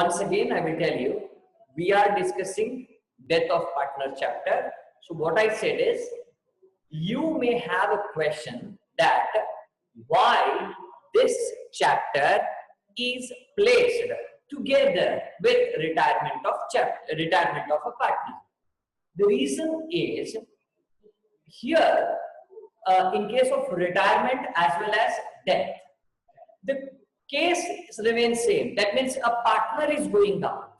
once again I will tell you, we are discussing death of partner chapter. So what I said is, you may have a question that why this chapter is placed together with retirement of a partner. The reason is, here in case of retirement as well as death, the case remains same. That means a partner is going out,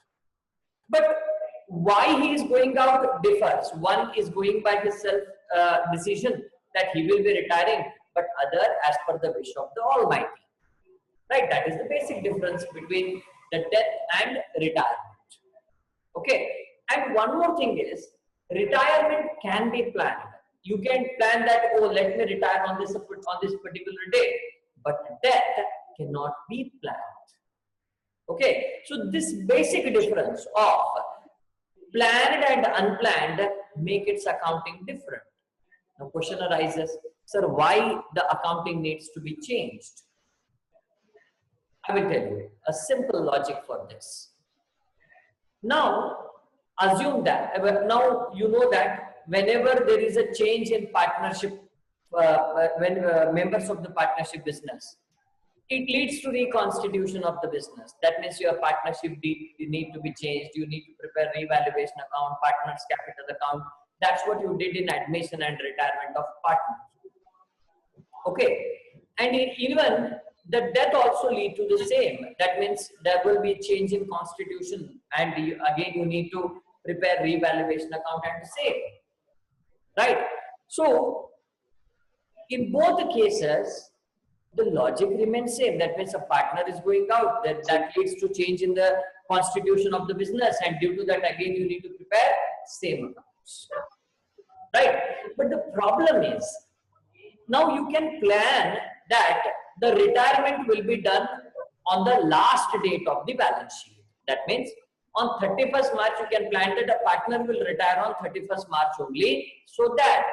but why he is going out differs. One is going by his self decision that he will be retiring, but other as per the wish of the Almighty. Right? That is the basic difference between the death and retirement. Okay. And one more thing is, retirement can be planned. You can plan that, oh, let me retire on this particular day, but death cannot be planned. Okay. So this basic difference of planned and unplanned make its accounting different. Now question arises, sir, why the accounting needs to be changed? I will tell you a simple logic for this. Now assume that, now you know that whenever there is a change in partnership, when members of the partnership business, it leads to reconstitution of the business. That means your partnership need to be changed. You need to prepare revaluation account, partners capital account. That's what you did in admission and retirement of partners. Okay. And even the death also lead to the same. That means there will be change in constitution, and again you need to prepare revaluation account and the same. Right. So in both the cases, the logic remains same. That means a partner is going out, that leads to change in the constitution of the business, and due to that again you need to prepare same accounts. Right. But the problem is, now you can plan that the retirement will be done on the last date of the balance sheet. That means on 31st March you can plan that a partner will retire on 31st March only, so that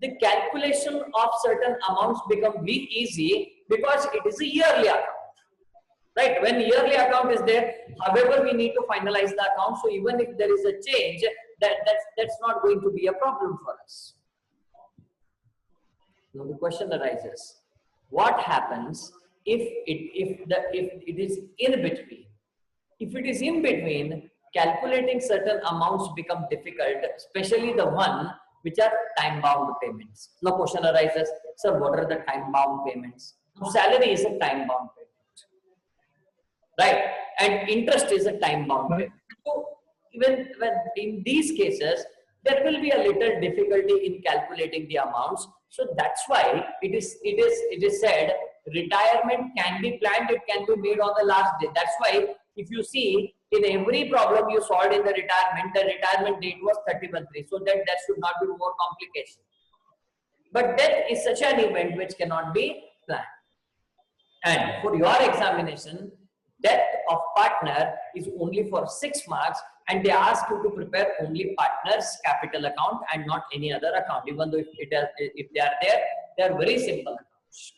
the calculation of certain amounts become very easy, because it is a yearly account. Right? When yearly account is there, however, we need to finalize the account. So even if there is a change, that's not going to be a problem for us. Now the question arises, what happens if it is in between? If it is in between, calculating certain amounts become difficult, especially the one which are time-bound payments. Now question arises, sir, what are the time-bound payments? So salary is a time-bound payment, right? And interest is a time-bound payment. So even when in these cases, there will be a little difficulty in calculating the amounts. So that's why it is said retirement can be planned, it can be made on the last day. That's why if you see in every problem you solved in the retirement date was 31/3. So that should not be more complication. But death is such an event which cannot be planned. And for your examination, death of partner is only for 6 marks, and they ask you to prepare only partner's capital account and not any other account, even though if they are there, they are very simple accounts.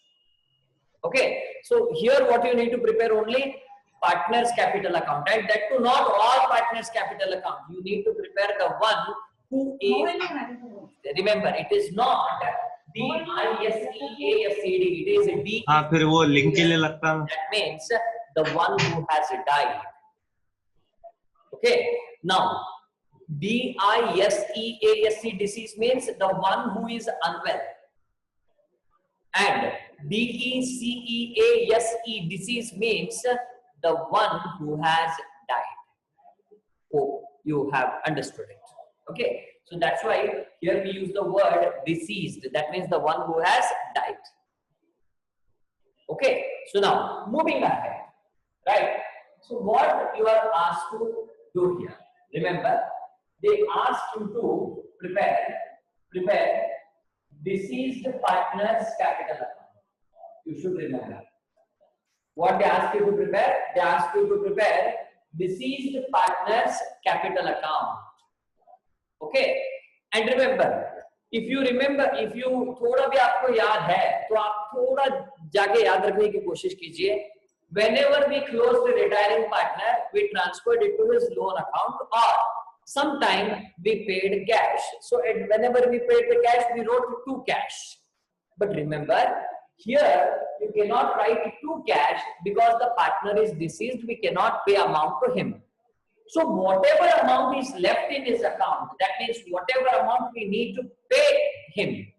Okay, so here what you need to prepare only partner's capital account, and that too not all partners capital account. You need to prepare the one who is, remember, it is not DISEASCD, it is a D. फिर वो link के लिए लगता है. That means the one who has died. Okay, now DISEASC, disease means the one who is unwell, and DECEASE, disease means the one who has died. Oh, you have understood it. Okay, so that's why here we use the word deceased. That means the one who has died. Okay, so now moving ahead, right? So what you are asked to do here? Remember, they asked you to prepare deceased partner's capital account. You should remember. What they ask you to prepare? They ask you to prepare deceased partner's capital account. Okay, and remember, if you थोड़ा भी आपको याद है, तो आप थोड़ा जाके याद रखने की कोशिश कीजिए. whenever we close the retiring partner, we transferred it to his loan account, or sometime we paid cash. So whenever we paid the cash, we wrote to cash. But remember, here you cannot write to cash because the partner is deceased. We cannot pay amount to him. So whatever amount is left in his account, that means whatever amount we need to pay him,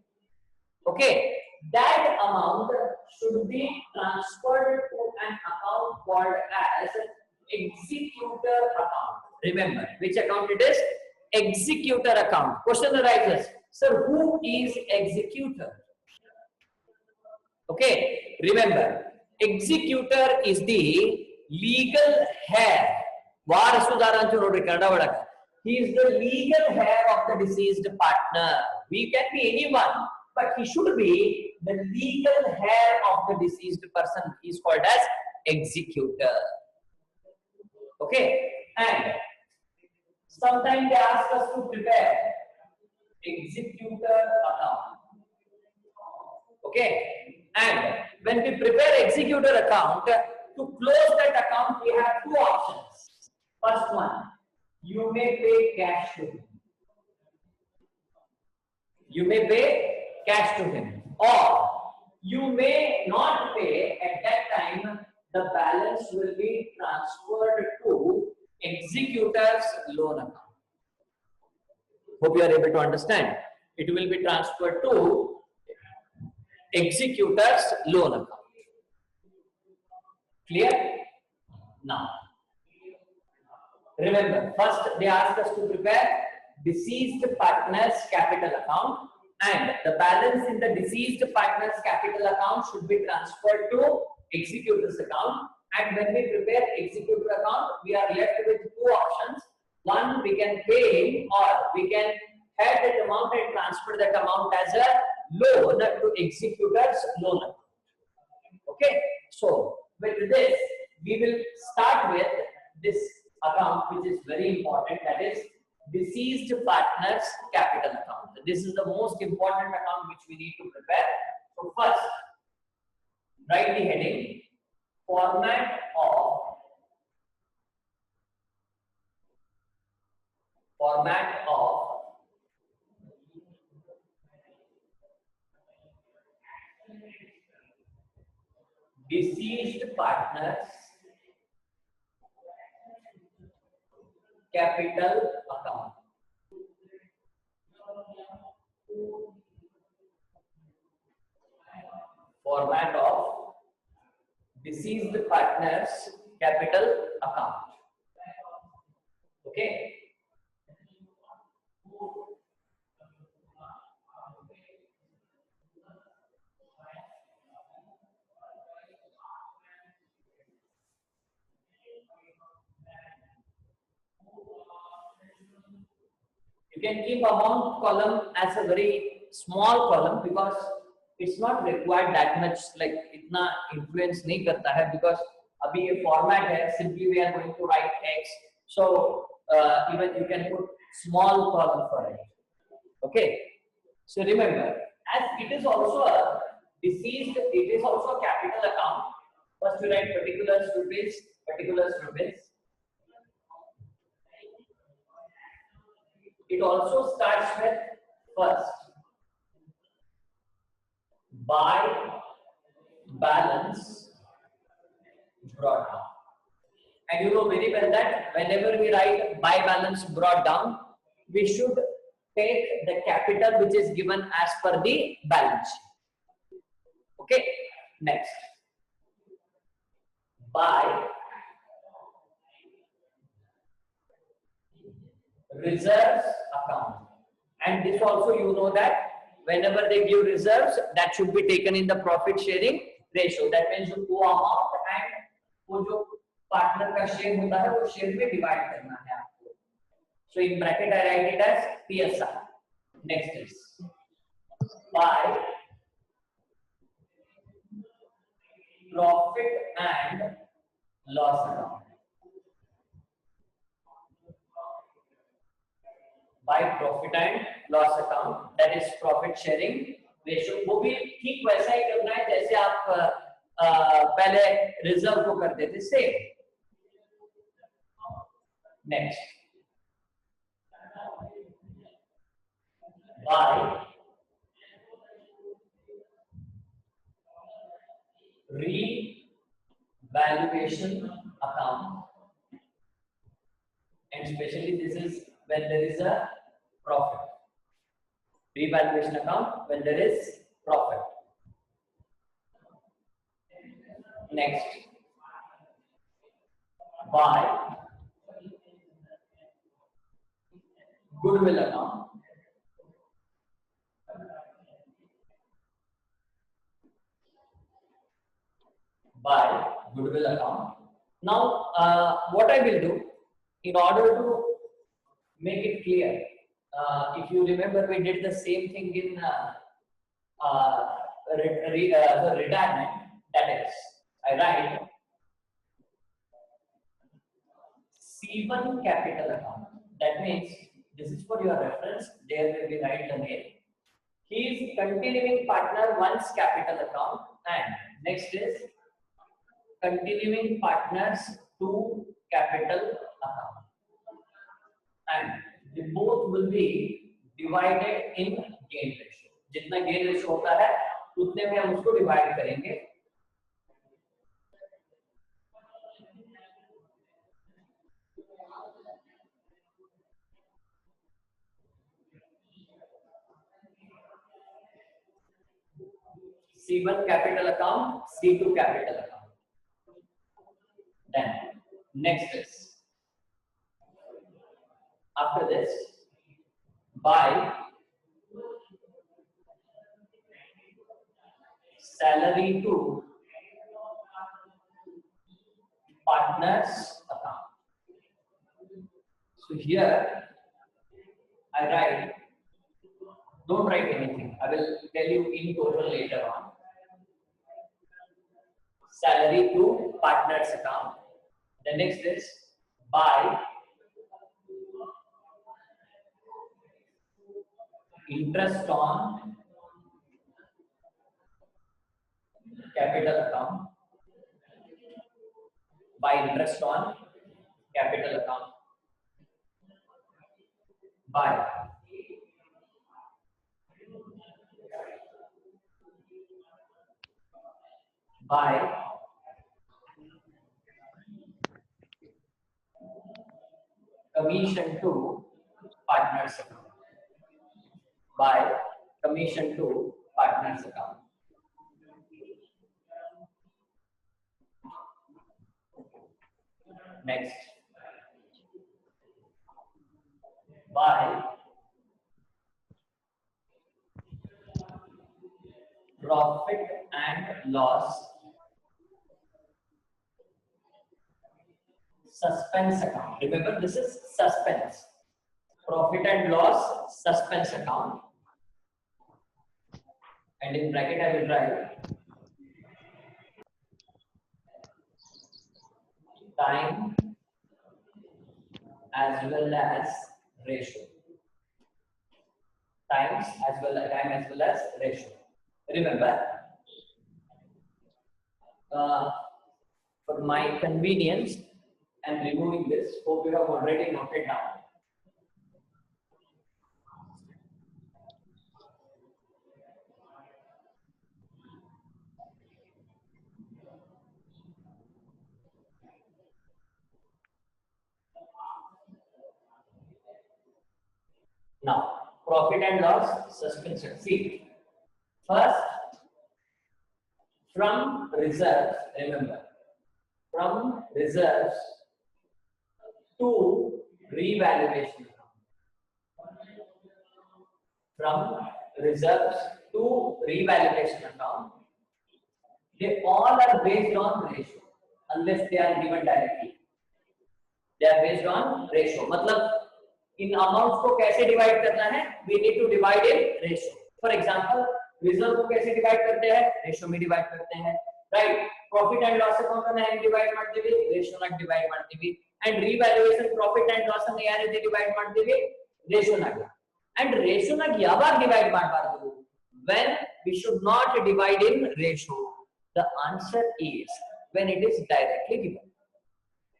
okay, that amount should be transferred to an account called as executor account. Remember, which account it is? Executor account. Question arises, sir, who is executor? Okay, remember, executor is the legal heir. He is the legal heir of the deceased partner. We can be anyone, but he should be the legal heir of the deceased person. He is called as executor. Okay, and sometimes they ask us to prepare executor account. Okay, and when we prepare executor account, to close that account, we have two options. First one, you may pay cash to him. You may pay cash to him, or you may not pay at that time. The balance will be transferred to executor's loan account. Hope you are able to understand. It will be transferred to executor's loan account. Clear? Now, remember, first they asked us to prepare deceased partner's capital account, and the balance in the deceased partner's capital account should be transferred to executor's account. And when we prepare executor account, we are left with two options. One, we can pay him, or we can have that amount and transfer that amount as a loan to executor's loan account. Okay, so with this, we will start with this account, which is very important, that is deceased partner's capital account. This is the most important account which we need to prepare. So first, write the heading, format of deceased partner's capital account. Format of deceased partner's capital account. Okay. You can keep amount column as a very small column because it's not required that much, like इतना influence नहीं करता है, because अभी ये format है, simply we are going to write text, so even you can put small column for it. Okay, so remember, as it is also a deceased, it is also a capital account. First you write particulars rupees. It also starts with first by balance brought down, and you know very well that whenever we write by balance brought down, we should take the capital which is given as per the balance sheet. Okay, next, by reserves account, and this also you know that whenever they give reserves, that should be taken in the profit sharing ratio. That means वो amount and वो जो partner का share होता है वो share में divide करना है आपको. So in bracket I write it as PSR. Next is by profit and loss account. By profit and loss account, that is profit sharing ratio. वो भी ठीक वैसा ही करना है जैसे आप पहले रिजर्व को कर देते save. Next, by revaluation account, and especially this is when there is a profit. Revaluation account when there is profit. Next, buy goodwill account, buy goodwill account. Now, what I will do in order to make it clear, if you remember, we did the same thing in the retirement. That is, I write C1 capital account. That means this is for your reference. There will be write the name. He is continuing partner one's capital account, and next is continuing partners two capital account, and the both will be divided in gain ratio. जितना gain ratio होता है उतने में हम उसको divide करेंगे। C1 capital account, C2 capital account. Then next is, after this, buy salary to partners account. So here I write, don't write anything, I will tell you in total later on. Salary to partners account. The next is buy interest on capital account, buy interest on capital account, buy commission to partners account, buy commission to partners account. Next, buy profit and loss suspense account. Remember, this is suspense. Profit and loss suspense account. And in bracket I will write time as well as ratio. Time as well as ratio. Remember, for my convenience, I'm removing this. Hope you have already noted down. Now, profit and loss suspension. See, first, from reserves, remember, from reserves to revaluation account. From reserves to revaluation account, they all are based on ratio, unless they are given directly. They are based on ratio. मतलब इन amounts को कैसे divide करना है? We need to divide in ratio. For example, reserve को कैसे divide करते हैं? Ratio में डिवाइड करते हैं, right? Profit and loss account ಅನ್ನು ಹೆಂಗೆ ಡಿವೈಡ್ ಮಾಡ್ತೀವಿ? ರೇಷಿಯೋ ನಾಗ ಡಿವೈಡ್ ಮಾಡ್ತೀವಿ. And revaluation profit and loss ಅನ್ನು ಯಾವ ರೀತಿ ಡಿವೈಡ್ ಮಾಡ್ತೀವಿ? ರೇಷಿಯೋ ನಾಗ. ಅಂಡ್ ರೇಷಿಯೋ ನಾಗ ಯಾವಾಗ ಡಿವೈಡ್ ಮಾಡಬಾರದು? when we should not divide in ratio. The answer is when it is directly given.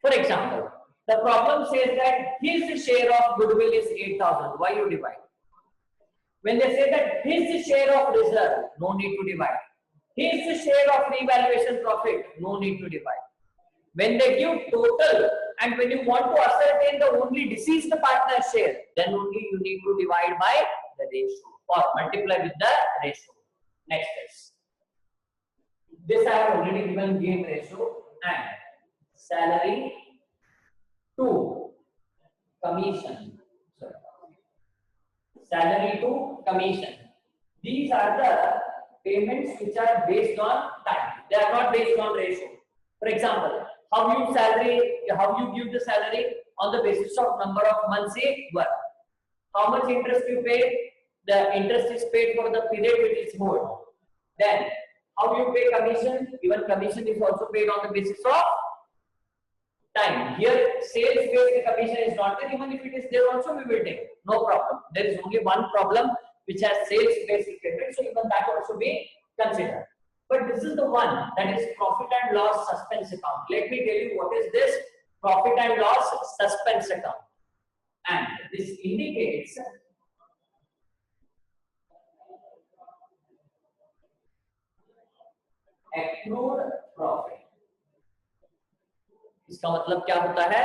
For example, the problem says that his share of goodwill is 8,000. Why you divide? When they say that his share of reserve, no need to divide. His share of revaluation profit, no need to divide. When they give total and when you want to ascertain the only deceased partner share, then only you need to divide by the ratio or multiply with the ratio. Next is this I have already given gain ratio and salary to commission. Sorry. Salary to commission. These are the payments which are based on time. They are not based on ratio. For example, how you give the salary on the basis of number of months you work. How much interest you pay? The interest is paid for the period which is more. Then how you pay commission? Even commission is also paid on the basis of time. Here sales based commission is not there. Even if it is there also we will take. No problem. There is only one problem which has sales based payment. So even that also be considered. But this is the one that is profit and loss suspense account. Let me tell you what is this profit and loss suspense account. And this indicates accrued profit. इसका मतलब क्या होता है?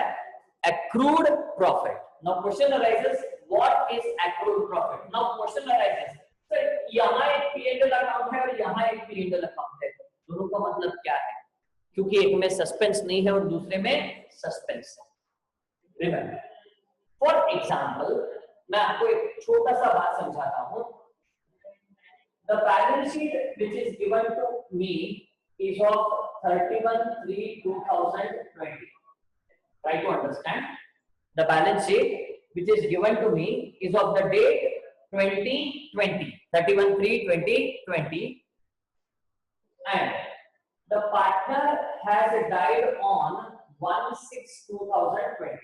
Accrued profit. Now question arises, what is accrued profit? Now question arises, sir यहाँ एक P&L account है और यहाँ एक P&L account है, दोनों का मतलब क्या है? क्योंकि एक में सस्पेंस नहीं है और दूसरे में सस्पेंस है. Remember, for example, मैं आपको एक छोटा सा बात समझाता हूँ. The balance sheet which is given to me is of 31/3/2020. Try to understand. The balance sheet which is given to me is of the date 2020, 31/3/2020, and the partner has died on 1/6/2020.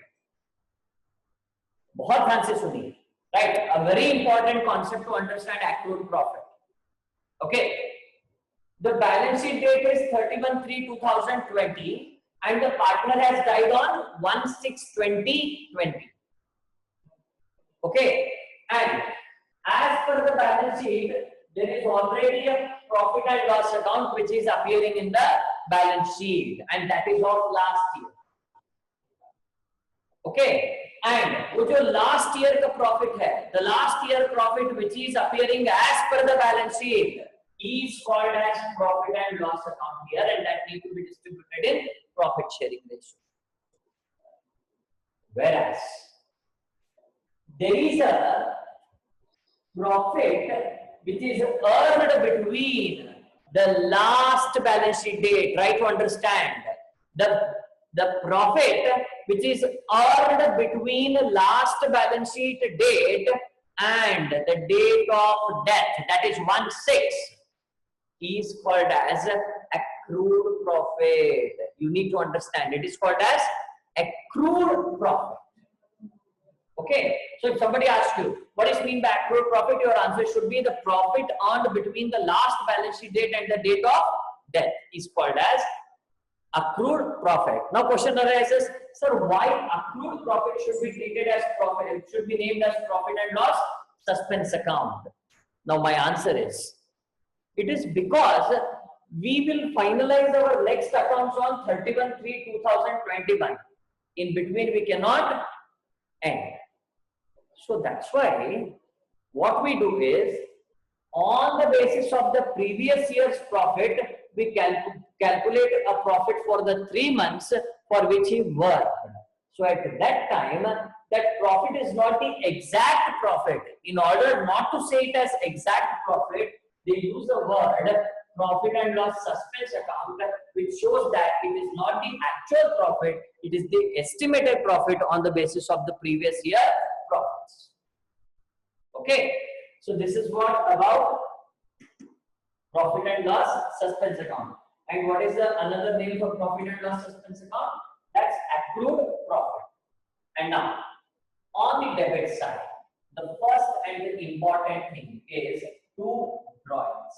बहुत ध्यान से सुनिए. Right, a very important concept to understand accrued profit. Okay, the balance sheet date is 31/3/2020 and the partner has died on 1/6/2020. Okay, and as per the balance sheet, there is already a profit and loss account which is appearing in the balance sheet, and that is of last year. Okay, and वो जो last year का profit है, the last year profit which is appearing as per the balance sheet is called as profit and loss account here, and that need to be distributed in profit sharing ratio. Whereas there is a profit which is earned between the last balance sheet date. Try to understand the profit which is earned between last balance sheet date and the date of death, that is 1/6, is called as accrued profit. You need to understand, it is called as accrued profit. Okay, so if somebody asks you what is mean by accrued profit, your answer should be the profit earned between the last balance sheet date and the date of death is called as accrued profit. Now question arises, sir, why accrued profit should be treated as profit? It should be named as profit and loss suspense account. Now my answer is, it is because we will finalize our next accounts on 31/3/2021. In between we cannot end. So that's why what we do is, on the basis of the previous year's profit, we calculate a profit for the 3 months for which he worked. So at that time, that profit is not the exact profit. In order not to say it as exact profit, they use the word profit and loss suspense account, which shows that it is not the actual profit, it is the estimated profit on the basis of the previous year profits. Okay, so this is what about profit and loss suspense account. And what is the another name for profit and loss suspense account? That's accrued profit. And now, on the debit side, the first and the important thing is two drawings.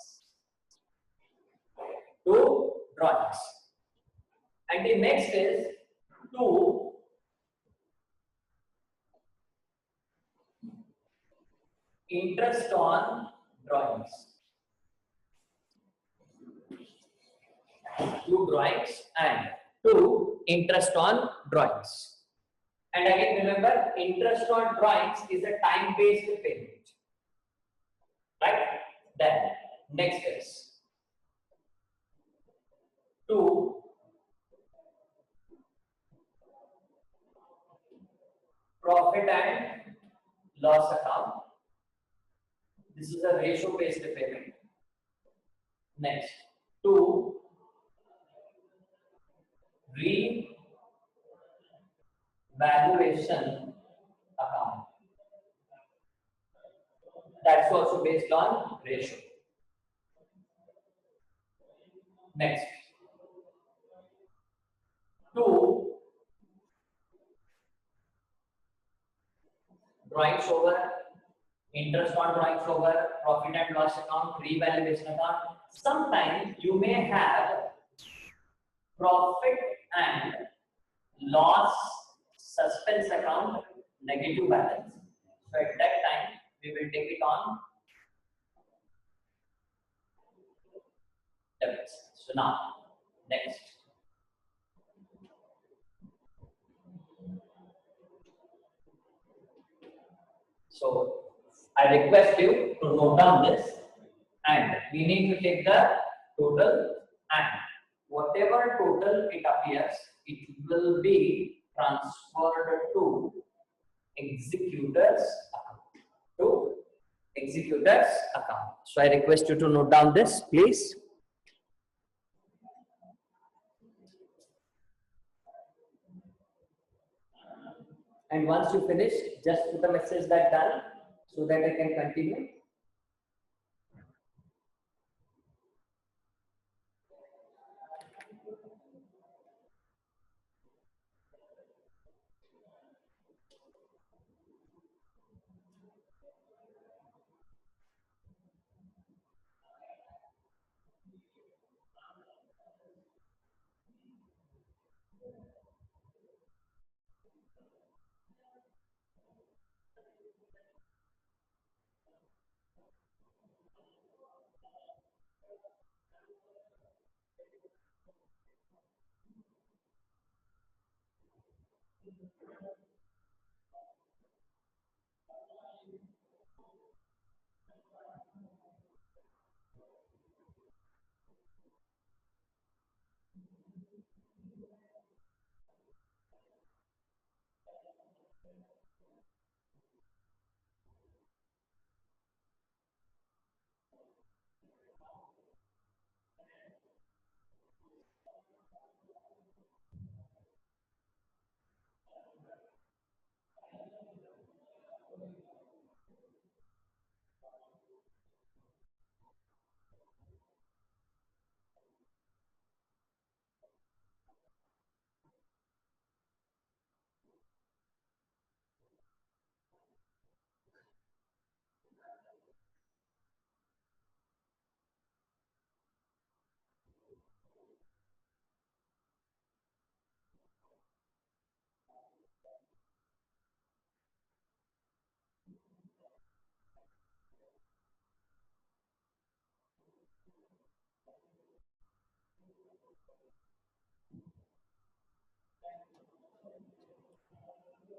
2 drawings. And the next is 2 interest on drawings. 2 drawings and 2 interest on drawings. And again remember, interest on drawings is a time-based payment. Right? Then next is 2 profit and loss account. This is a ratio-based payment. Next, 2 revaluation account. That's also based on ratio. Next, 2 drawings over, interest on drawings over, profit and loss account, revaluation account. Sometimes you may have profit and loss suspense account negative balance. So at that time we will take it on debits. So now next. So I request you to note down this, and we need to take the total, and whatever total it appears, it will be transferred to executor's account. To executor's account. So I request you to note down this, please. And once you finish, just put a message that done so that I can continue.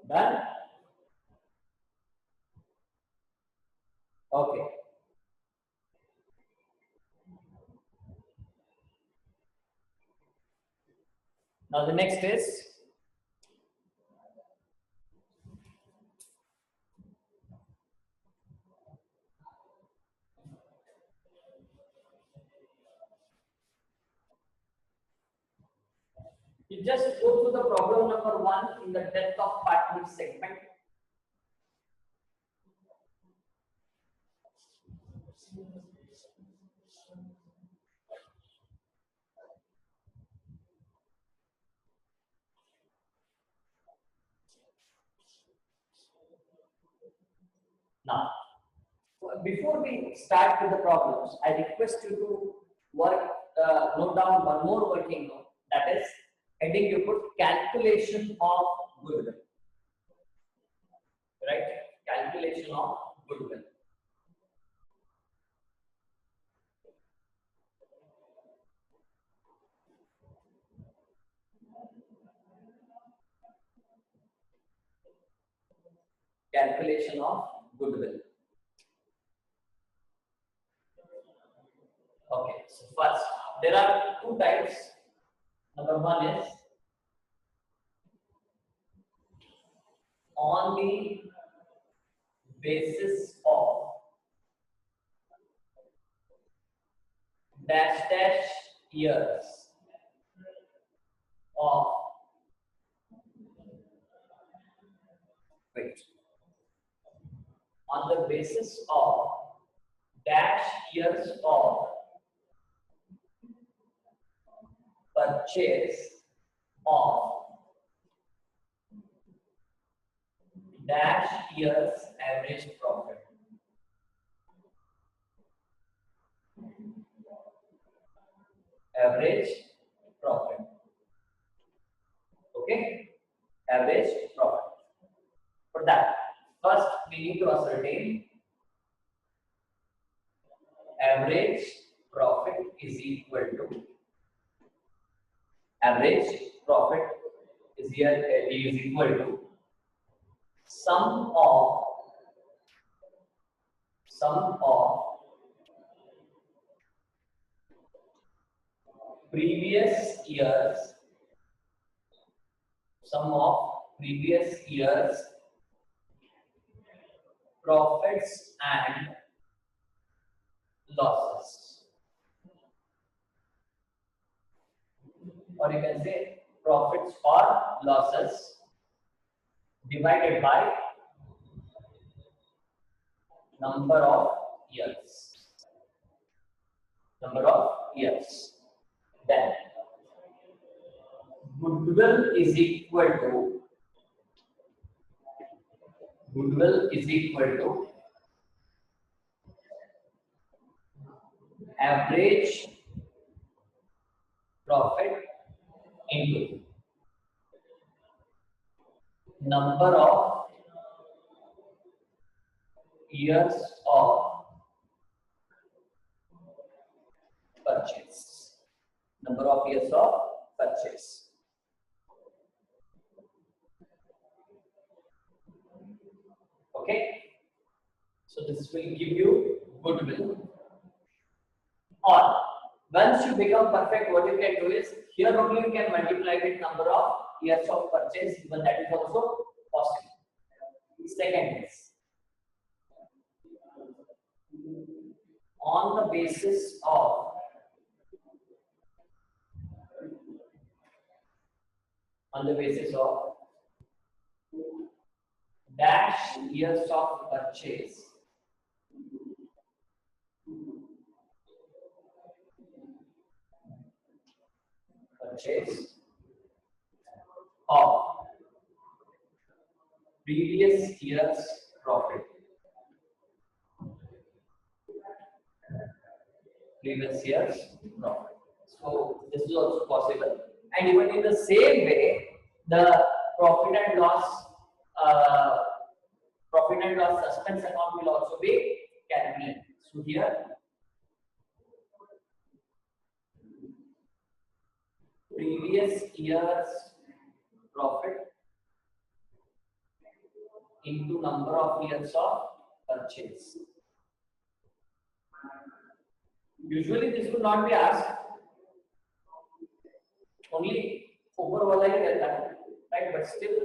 Done? Okay. Now the next is you just go through the problem number 1 in the death of partner segment. Now, before we start with the problems, I request you to work note down one more working note. That is, heading you put calculation of goodwill. Right? Calculation of goodwill. Calculation of goodwill. Okay, so first, there are two types. Number one is on the basis of dash dash years of wait on the basis of dash years of purchase of dash years average profit. Average profit. Okay, average profit. For that, first we need to ascertain average profit is equal to average profit is equal to sum of previous years profits and losses, or you can say profits or losses divided by number of years. Then goodwill is equal to average profit into number of years of purchase. Okay, so this will give you goodwill. Or once you become perfect, what you can do is here only you can multiply with number of years of purchase, even that is also possible. Second is on the basis of dash years of purchase of previous year's profit. So this is also possible, and even in the same way, the profit and loss suspense account will also be calculated. So here previous year's profit into number of years of purchase. Usually this will not be asked, only over wala hi rehta hai, right? But still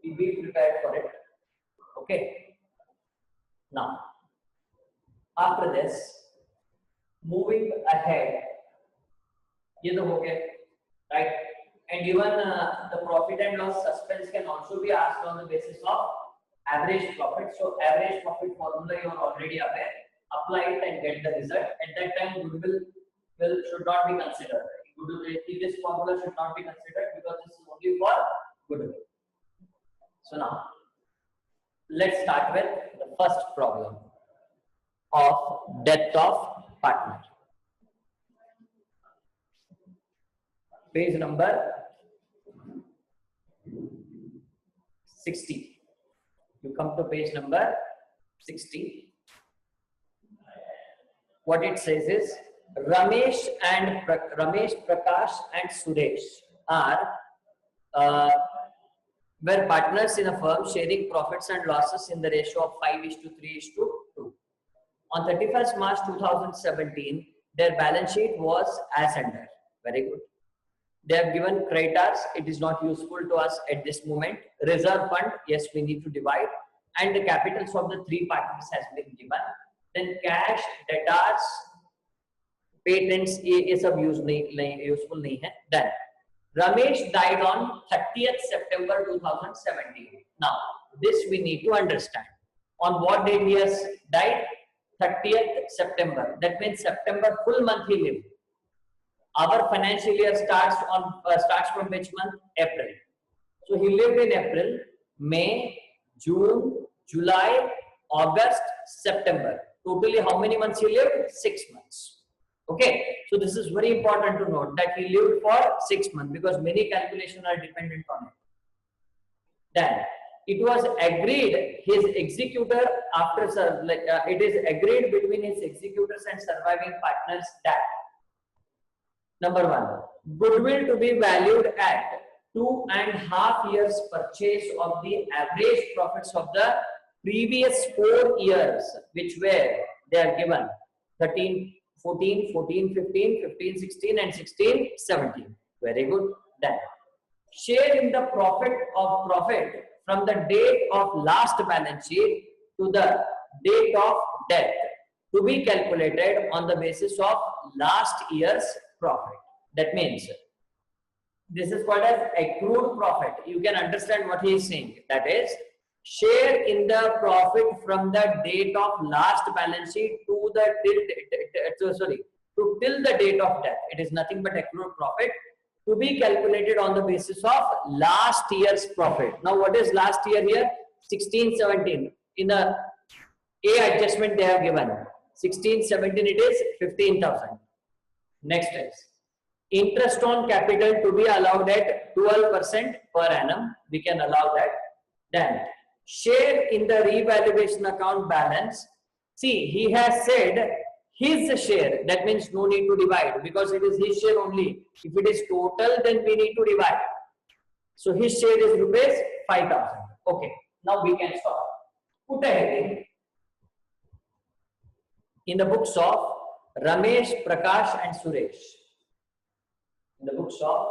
we be prepared for it. Okay. Now, after this, moving ahead, ye to ho gaya, right? And even the profit and loss suspense can also be asked on the basis of average profit. So average profit formula you are already aware. Apply it and get the result. At that time, goodwill should not be considered. This formula should not be considered because this is only for goodwill. So now, let's start with the first problem of death of partner. page number 60. You come to page number 60. What it says is Ramesh, Prakash and Suresh are were partners in a firm sharing profits and losses in the ratio of 5:3:2. On 31st March 2017, their balance sheet was as under. Very good. They have given creditors, it is not useful to us at this moment. Reserve fund, yes, we need to divide. And the capitals of the three partners has been given. Then cash, debtors, patents, ये सब useful नहीं है. Then Ramesh died on 30th September 2017. Now, this we need to understand. On what date he has died? 30th September. That means September full month he lived. Our financial year starts from which month? April. So he lived in April, May, June, July, August, September. Totally how many months he lived? 6 months. Okay. So this is very important to note that he lived for 6 months because many calculations are dependent on it. Then it was agreed his executor it is agreed between his executors and surviving partners that number 1, goodwill to be valued at 2.5 years purchase of the average profits of the previous 4 years, which were they are given 13, 14, 14, 15, 15, 16 and 16, 17. Very good. Then share in the profit from the date of last balance sheet to the date of death to be calculated on the basis of last year's profit. That means this is called as accrued profit. You can understand what he is saying. That is, share in the profit from the date of last balance sheet to till the date of death. It is nothing but accrued profit to be calculated on the basis of last year's profit. Now, what is last year here? 16, 17. In a adjustment they have given 16, 17. It is 15,000. Next is interest on capital to be allowed at 12% per annum. We can allow that. Then share in the revaluation account balance. See, he has said his share. That means no need to divide because it is his share only. If it is total, then we need to divide. So his share is rupees 5,000. Okay. Now we can stop. Put a heading in the books of Ramesh, Prakash and Suresh. In the books of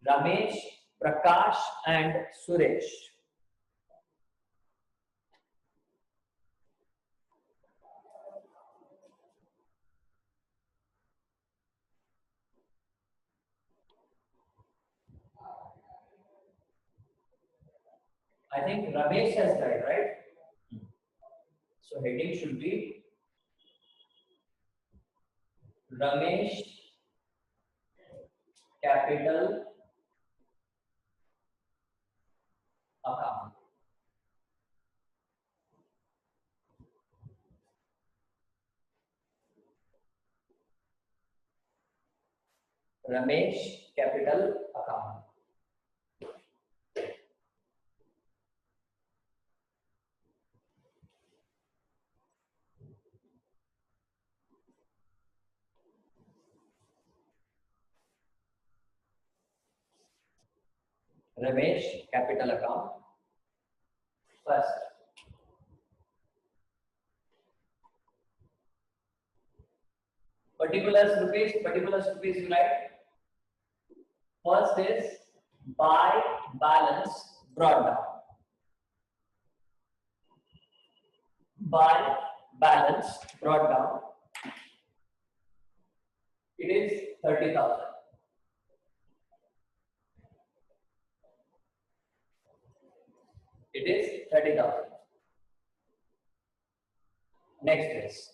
Ramesh, Prakash and Suresh. I think Ramesh has died, right? So heading should be Ramesh capital account. Ramesh capital account. Ramesh capital account. First, particulars rupees you write. First is by balance brought down. By balance brought down. It is 30,000. It is 30,000. Next is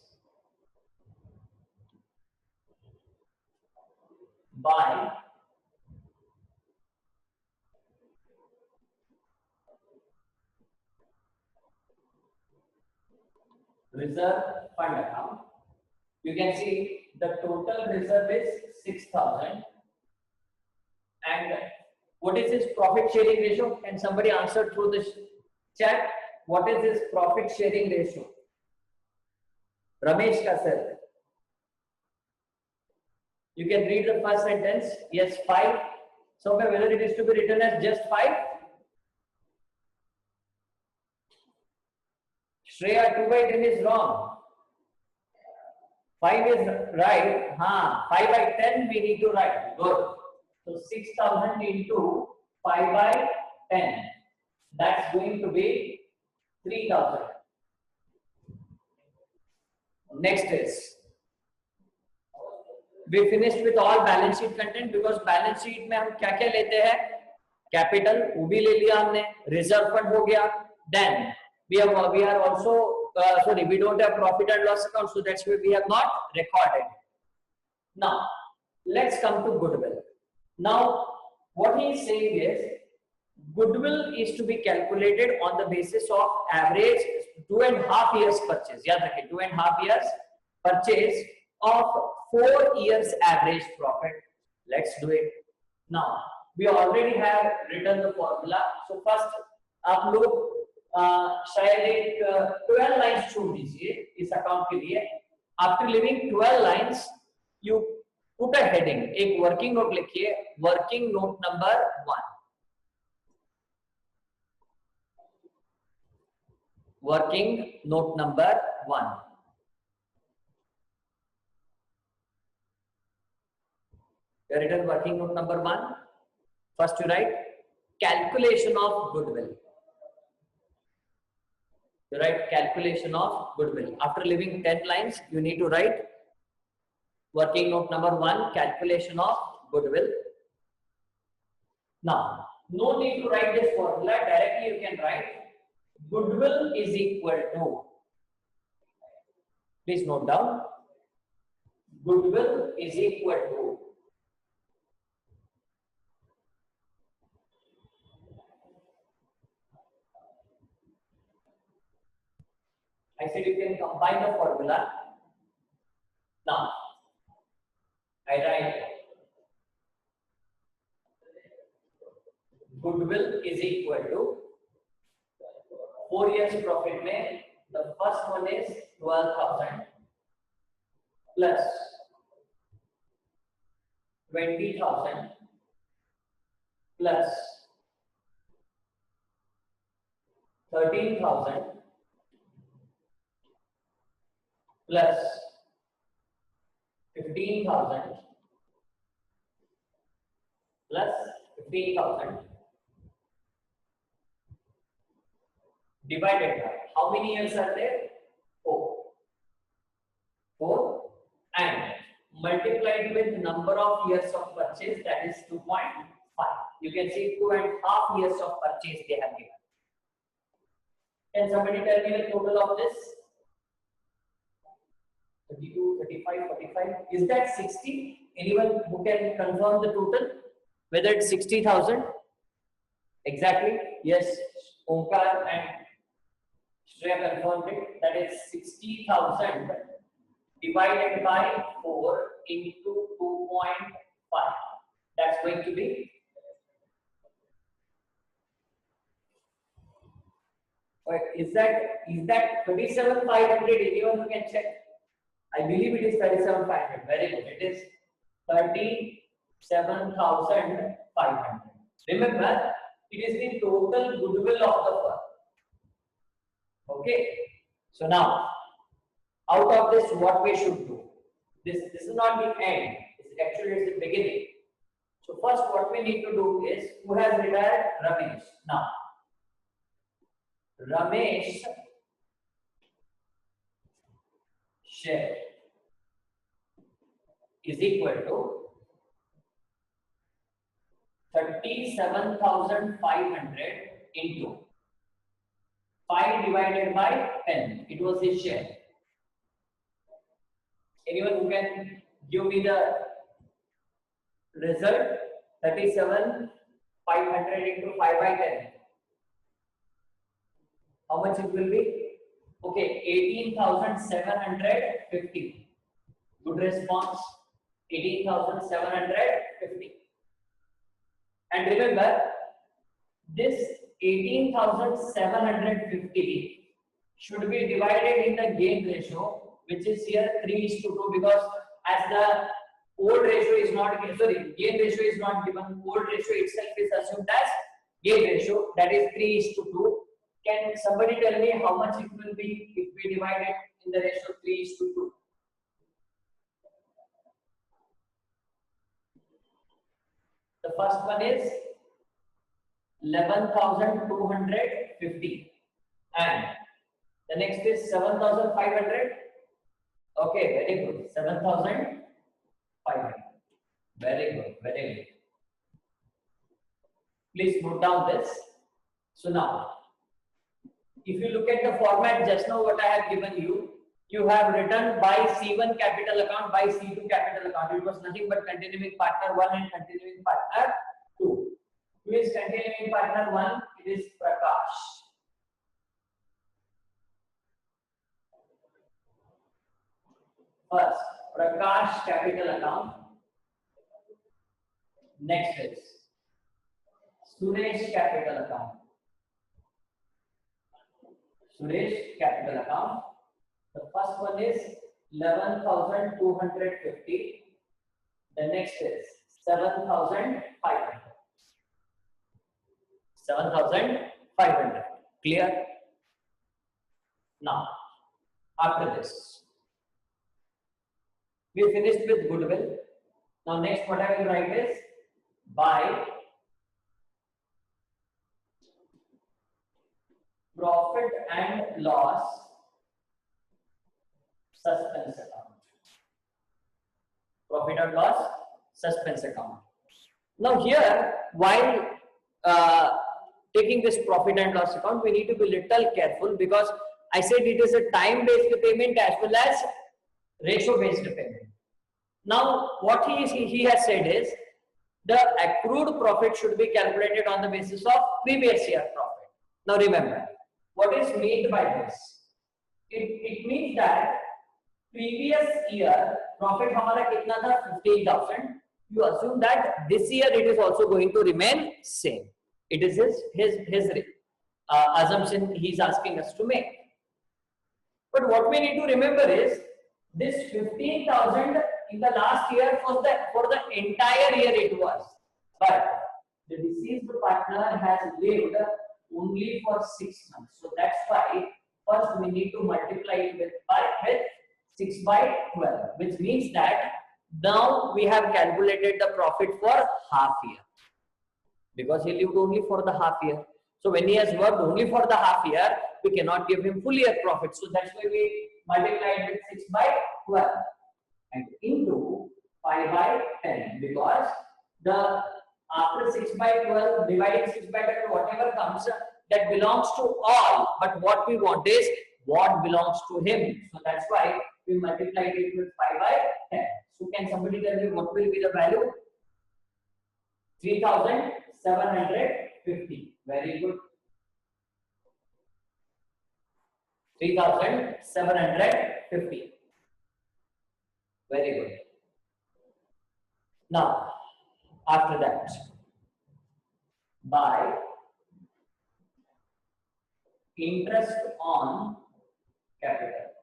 by reserve fund account. You can see the total reserve is 6,000 And what is his profit sharing ratio? Can somebody answer through this chat? What is his profit sharing ratio? Ramesh ka sir. You can read the first sentence. Yes, 5. So whether it is to be written as just 5. Shreya, 2/10 is wrong. 5 is right. 5/10 we need to write. Good. So 6,000 into 5/10. That's going to be 3,000. Next is, we finished with all balance sheet content because balance sheet में हम क्या-क्या लेते हैं? Capital वो भी ले लिया हमने, reserve fund हो गया. Then we are also sorry, we don't have profit and loss account, so that's why we have not recorded. Now let's come to goodwill. Now what he is saying is goodwill is to be calculated on the basis of average 2.5 years purchase. याद रखें 2.5 years purchase of 4 years average profit. Let's do it. Now we already have written the formula. So first आप लोग शायद एक 12 lines छोड़ दीजिए इस account के लिए. After living 12 lines you put a heading, एक वर्किंग नोट लिखिए, working note number 1. Working note number 1. You written working note number 1. First you write calculation of goodwill. You write calculation of goodwill. After leaving 10 lines, you need to write working note number 1, calculation of goodwill. Now, no need to write this formula. Directly you can write goodwill is equal to, please note down, goodwill is equal to I said you can combine the formula. Now, I write goodwill is equal to 4 years profit में the first one is 12,000 plus 20,000 plus 13,000 plus 15,000 plus 15,000 divided by how many years are there? 4 and multiplied with number of years of purchase, that is 2.5. You can see 2.5 years of purchase they have given. Can somebody tell me the total of this? 32, 35, 45. Is that 60? Anyone who can confirm the total? Whether it's 60,000? Exactly. Yes, Omkar and Shreya confirmed it. That is 60,000 divided by 4 into 2.5. That's going to be. Is that 37,500? Anyone who can check? I believe it is 37,500. Very good. It is 37,500. Remember, it is the total goodwill of the firm. Okay. So now, out of this, what we should do? This is not the end. Actually, it's the beginning. So first, what we need to do is, who has retired? Ramesh. Now, Ramesh share is equal to 37,500 into 5 divided by 10. It was his share. Anyone who can give me the result? 37,500 into 5 by 10. How much it will be? Okay, 18,750. Good response. 18,750. And remember, this 18,750 should be divided in the gain ratio, which is here 3:2, because as the old ratio is not, sorry, gain ratio is not given, old ratio itself is assumed as gain ratio, that is 3:2. Can somebody tell me how much it will be if we divide it in the ratio 3:2? The first one is 11,250 and the next is 7,500. Okay, very good. 7,500. Very good, very good. Please note down this. So now, if you look at the format just now what I have given you, you have written by C1 capital account, by C2 capital account. It was nothing but continuing partner 1 and continuing partner 2. Who is continuing partner 1? It is Prakash. First, Prakash capital account. Next is Suresh capital account. Suresh capital account. The first one is 11,250. The next is 7,500. 7,500. Clear? Now, after this, we finished with goodwill. Now, next what I will write is by profit and loss suspense account. Profit and loss suspense account. Now here, while taking this profit and loss account, we need to be little careful because I said it is a time-based payment as well as ratio-based payment. Now, what he has said is the accrued profit should be calculated on the basis of previous year profit. Now remember, what is meant by this? It means that previous year profit हमारा कितना था 15,000. You assume that this year it is also going to remain same. It is his assumption he is asking us to make. But what we need to remember is this 15,000 in the last year for the entire year it was, but the deceased partner has lived only for 6 months. So that's why first we need to multiply it with 6 by 12, which means that now we have calculated the profit for half year because he lived only for the half year. So when he has worked only for the half year, we cannot give him full year profit. So that's why we multiply it with 6 by 12 and into 5 by 10 because the after 6 by 12 dividing 6 by 10 whatever comes that belongs to all, but what we want is what belongs to him. So that's why we multiply it with 5 by 10. So can somebody tell me what will be the value? 3,750. Very good. 3,750. Very good. Now, after that, by interest on capital.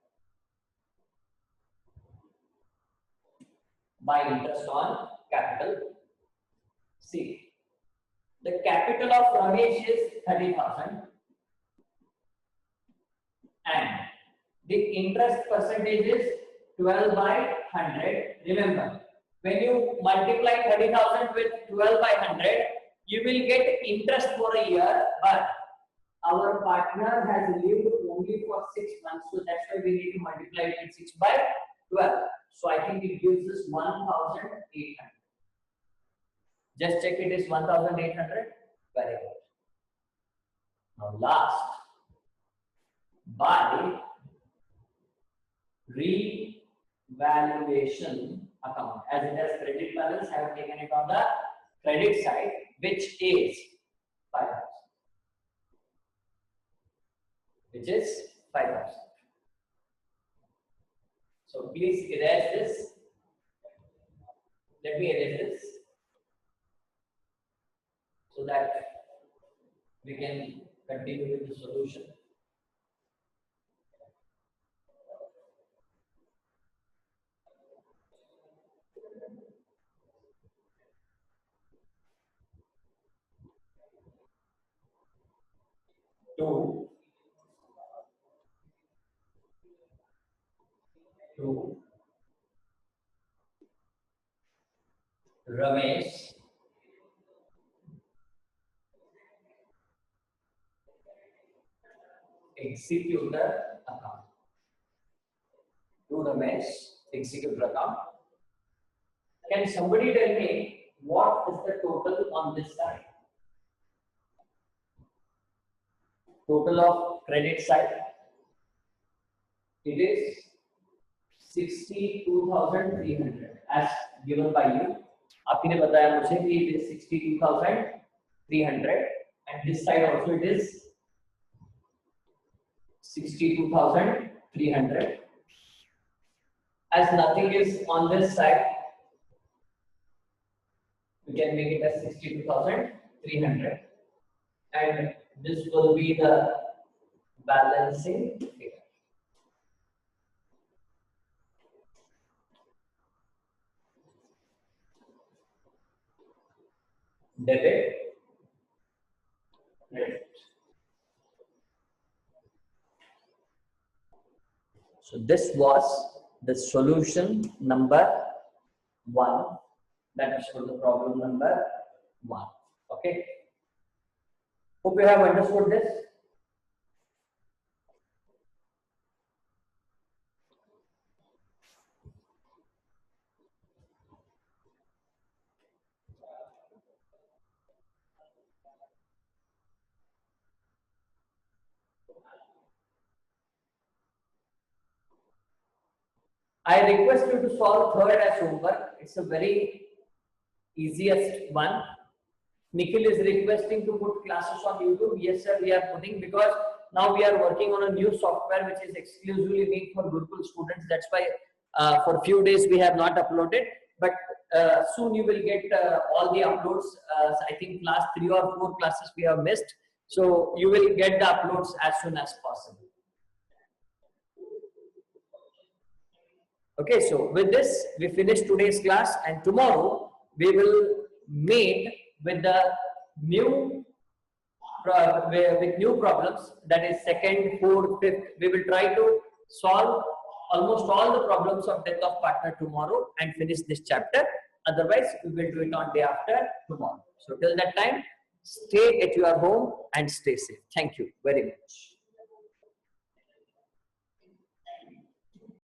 By interest on capital. See, the capital of Ramesh is 30,000 and the interest percentage is 12 by 100. Remember, when you multiply 30,000 with 12 by 100, you will get interest for a year, but our partner has lived only for 6 months, so that's why we need to multiply it with 6 by 12. So I think it gives us 1,800. Just check it is 1,800. Very good. Now last, by revaluation account. As it has credit balance, I have taken it on the credit side, which is 5,000. Which is 5,000. So please erase this. Let me erase this. so that we can continue with the solution. To Ramesh executor account. To Ramesh executor account. Can somebody tell me what is the total on this side? Total of credit side. It is 62,300 as given by you. आपने बताया मुझे कि it is 62,300 and this side also it is 62,300. As nothing is on this side, we can make it as 62,300 and this will be the balancing figure. Debit, credit. So this was the solution number 1. That is for the problem number 1. Okay. Hope you have understood this. I request you to solve third as homework. It's a very easiest one. Nikhil is requesting to put classes on YouTube. Yes, sir, we are putting because now we are working on a new software which is exclusively made for Goodwill students. That's why for a few days we have not uploaded. But soon you will get all the uploads. I think last 3 or 4 classes we have missed. So you will get the uploads as soon as possible. Okay, so with this, we finish today's class and tomorrow we will meet with the new problems, that is second, fourth, fifth. We will try to solve almost all the problems of death of partner tomorrow and finish this chapter. Otherwise, we will do it on day after tomorrow. So till that time, stay at your home and stay safe. Thank you very much.